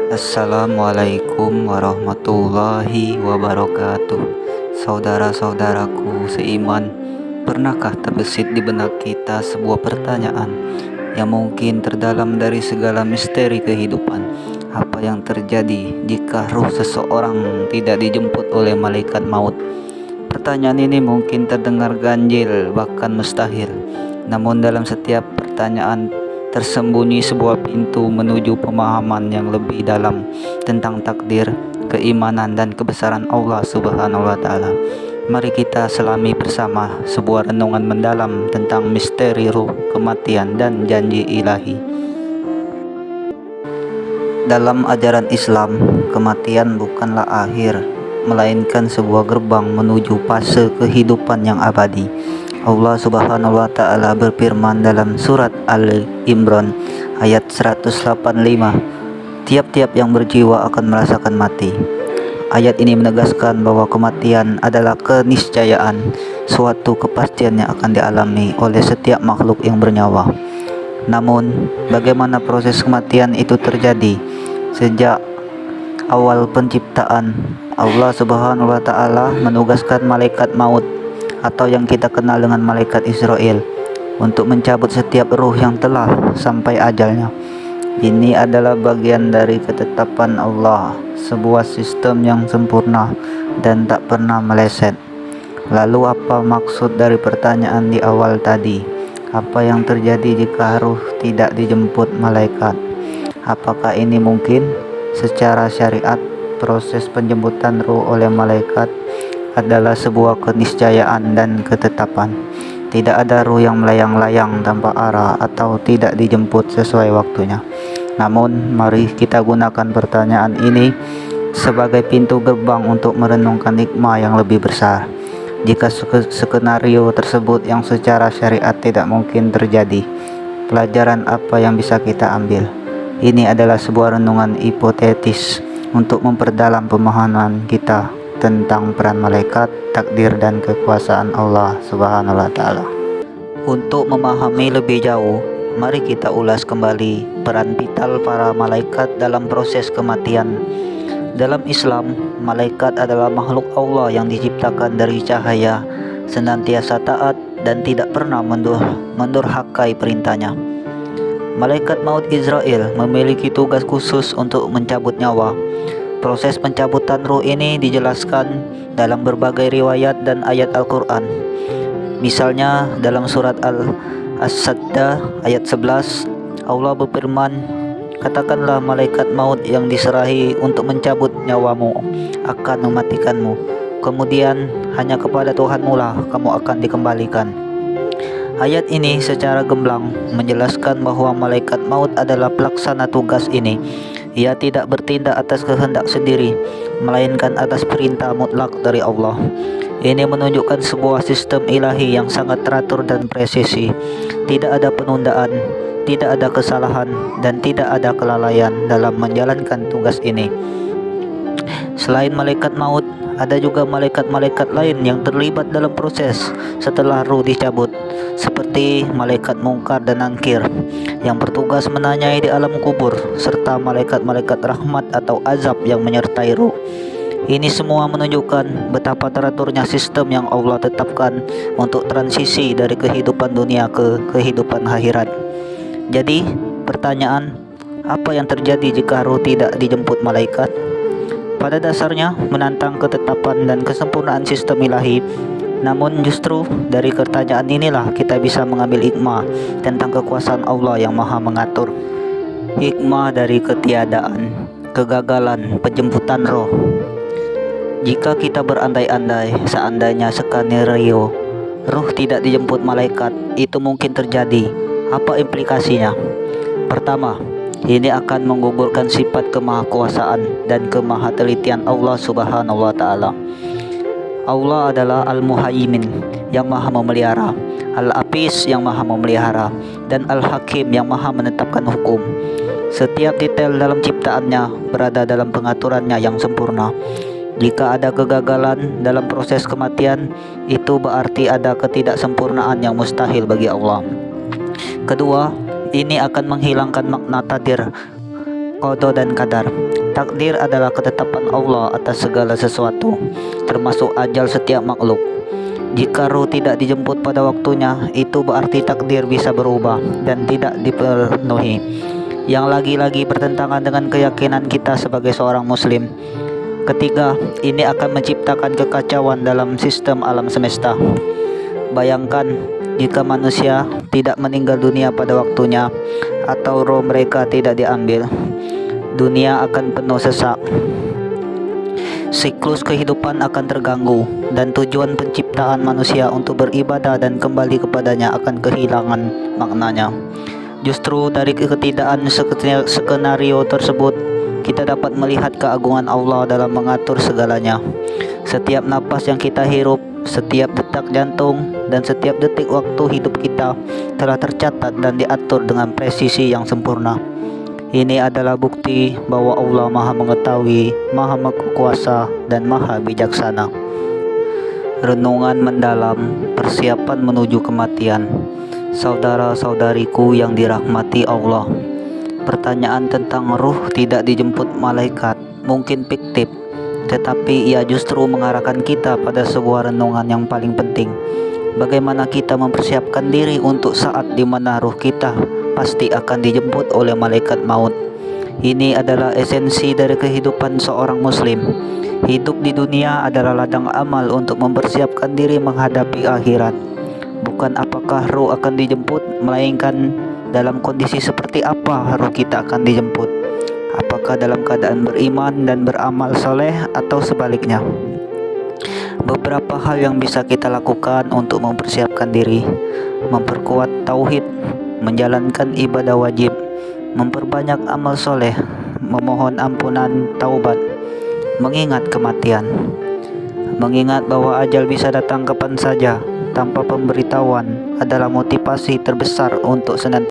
Assalamualaikum warahmatullahi wabarakatuh. Saudara-saudaraku seiman, pernahkah terbesit di benak kita sebuah pertanyaan yang mungkin terdalam dari segala misteri kehidupan? Apa yang terjadi jika ruh seseorang tidak dijemput oleh malaikat maut? Pertanyaan ini mungkin terdengar ganjil, bahkan mustahil. Namun dalam setiap pertanyaan tersembunyi sebuah pintu menuju pemahaman yang lebih dalam tentang takdir, keimanan, dan kebesaran Allah Subhanahu wa Ta'ala. Mari kita selami bersama sebuah renungan mendalam tentang misteri ruh, kematian, dan janji ilahi. Dalam ajaran Islam, kematian bukanlah akhir, melainkan sebuah gerbang menuju fase kehidupan yang abadi. Allah Subhanahu wa Ta'ala berfirman dalam surat Al-Imran ayat 185, tiap-tiap yang berjiwa akan merasakan mati. Ayat ini menegaskan bahwa kematian adalah keniscayaan, suatu kepastian yang akan dialami oleh setiap makhluk yang bernyawa. Namun, bagaimana proses kematian itu terjadi? Sejak awal penciptaan, Allah Subhanahu wa Ta'ala menugaskan malaikat maut atau yang kita kenal dengan malaikat Israel untuk mencabut setiap ruh yang telah sampai ajalnya. Ini adalah bagian dari ketetapan Allah, sebuah sistem yang sempurna dan tak pernah meleset. Lalu apa maksud dari pertanyaan di awal tadi? Apa yang terjadi jika ruh tidak dijemput malaikat? Apakah ini mungkin? Secara syariat, proses penjemputan ruh oleh malaikat adalah sebuah keniscayaan dan ketetapan. Tidak ada ruh yang melayang-layang tanpa arah atau tidak dijemput sesuai waktunya. Namun, mari kita gunakan pertanyaan ini sebagai pintu gerbang untuk merenungkan hikmah yang lebih besar. Jika skenario tersebut yang secara syariat tidak mungkin terjadi, pelajaran apa yang bisa kita ambil? Ini adalah sebuah renungan hipotetis untuk memperdalam pemahaman kita tentang peran malaikat, takdir, dan kekuasaan Allah Subhanahu wa Ta'ala. Untuk memahami lebih jauh, mari kita ulas kembali peran vital para malaikat dalam proses kematian. Dalam Islam, malaikat adalah makhluk Allah yang diciptakan dari cahaya, senantiasa taat dan tidak pernah mendurhakai perintahnya. Malaikat maut Israel memiliki tugas khusus untuk mencabut nyawa. Proses pencabutan ruh ini dijelaskan dalam berbagai riwayat dan ayat Al-Quran. Misalnya dalam surat As-Sajdah ayat 11, Allah berfirman, katakanlah malaikat maut yang diserahi untuk mencabut nyawamu akan mematikanmu. Kemudian hanya kepada Tuhanmu lah kamu akan dikembalikan. Ayat ini secara gamblang menjelaskan bahwa malaikat maut adalah pelaksana tugas ini. Ia tidak bertindak atas kehendak sendiri, melainkan atas perintah mutlak dari Allah. Ini menunjukkan sebuah sistem ilahi yang sangat teratur dan presisi. Tidak ada penundaan, tidak ada kesalahan, dan tidak ada kelalaian dalam menjalankan tugas ini. Selain malaikat maut, ada juga malaikat-malaikat lain yang terlibat dalam proses setelah ruh dicabut, seperti malaikat mungkar dan nangkir yang bertugas menanyai di alam kubur, serta malaikat-malaikat rahmat atau azab yang menyertai ruh. Ini semua menunjukkan betapa teraturnya sistem yang Allah tetapkan untuk transisi dari kehidupan dunia ke kehidupan akhirat. Jadi, pertanyaan, apa yang terjadi jika ruh tidak dijemput malaikat? Pada dasarnya menantang ketetapan dan kesempurnaan sistem ilahi. Namun justru dari pertanyaan inilah kita bisa mengambil hikmah tentang kekuasaan Allah yang maha mengatur. Hikmah dari ketiadaan, kegagalan penjemputan roh. Jika kita berandai-andai seandainya skenario ruh tidak dijemput malaikat itu mungkin terjadi, apa implikasinya? Pertama, ini akan menggugurkan sifat kemahakuasaan dan kemahatelitian Allah Subhanahu wa Ta'ala. Allah adalah Al-Muhaimin yang maha memelihara, Al-Apis yang maha memelihara, dan Al-Hakim yang maha menetapkan hukum. Setiap detail dalam ciptaannya berada dalam pengaturannya yang sempurna. Jika ada kegagalan dalam proses kematian, itu berarti ada ketidaksempurnaan yang mustahil bagi Allah. Kedua, ini akan menghilangkan makna takdir, qada dan qadar. Takdir adalah ketetapan Allah atas segala sesuatu, termasuk ajal setiap makhluk. Jika ruh tidak dijemput pada waktunya, itu berarti takdir bisa berubah dan tidak dipenuhi, yang lagi-lagi bertentangan dengan keyakinan kita sebagai seorang muslim. Ketiga, ini akan menciptakan kekacauan dalam sistem alam semesta. Bayangkan jika manusia tidak meninggal dunia pada waktunya atau roh mereka tidak diambil, dunia akan penuh sesak. Siklus kehidupan akan terganggu dan tujuan penciptaan manusia untuk beribadah dan kembali kepadanya akan kehilangan maknanya. Justru dari ketidakadaan skenario tersebut, kita dapat melihat keagungan Allah dalam mengatur segalanya. Setiap napas yang kita hirup, setiap detak jantung, dan setiap detik waktu hidup kita telah tercatat dan diatur dengan presisi yang sempurna. Ini adalah bukti bahwa Allah Maha Mengetahui, Maha Kuasa, dan Maha Bijaksana. Renungan mendalam, persiapan menuju kematian. Saudara-saudariku yang dirahmati Allah, pertanyaan tentang ruh tidak dijemput malaikat mungkin fiktif, tetapi ia justru mengarahkan kita pada sebuah renungan yang paling penting. Bagaimana kita mempersiapkan diri untuk saat di mana ruh kita pasti akan dijemput oleh malaikat maut. Ini adalah esensi dari kehidupan seorang muslim. Hidup di dunia adalah ladang amal untuk mempersiapkan diri menghadapi akhirat. Bukan apakah ruh akan dijemput, melainkan dalam kondisi seperti apa ruh kita akan dijemput. Apakah dalam keadaan beriman dan beramal soleh atau sebaliknya? Beberapa hal yang bisa kita lakukan untuk mempersiapkan diri: memperkuat tauhid, menjalankan ibadah wajib, memperbanyak amal soleh, memohon ampunan taubat, mengingat kematian. Mengingat bahwa ajal bisa datang kapan saja tanpa pemberitahuan adalah motivasi terbesar untuk senantiasa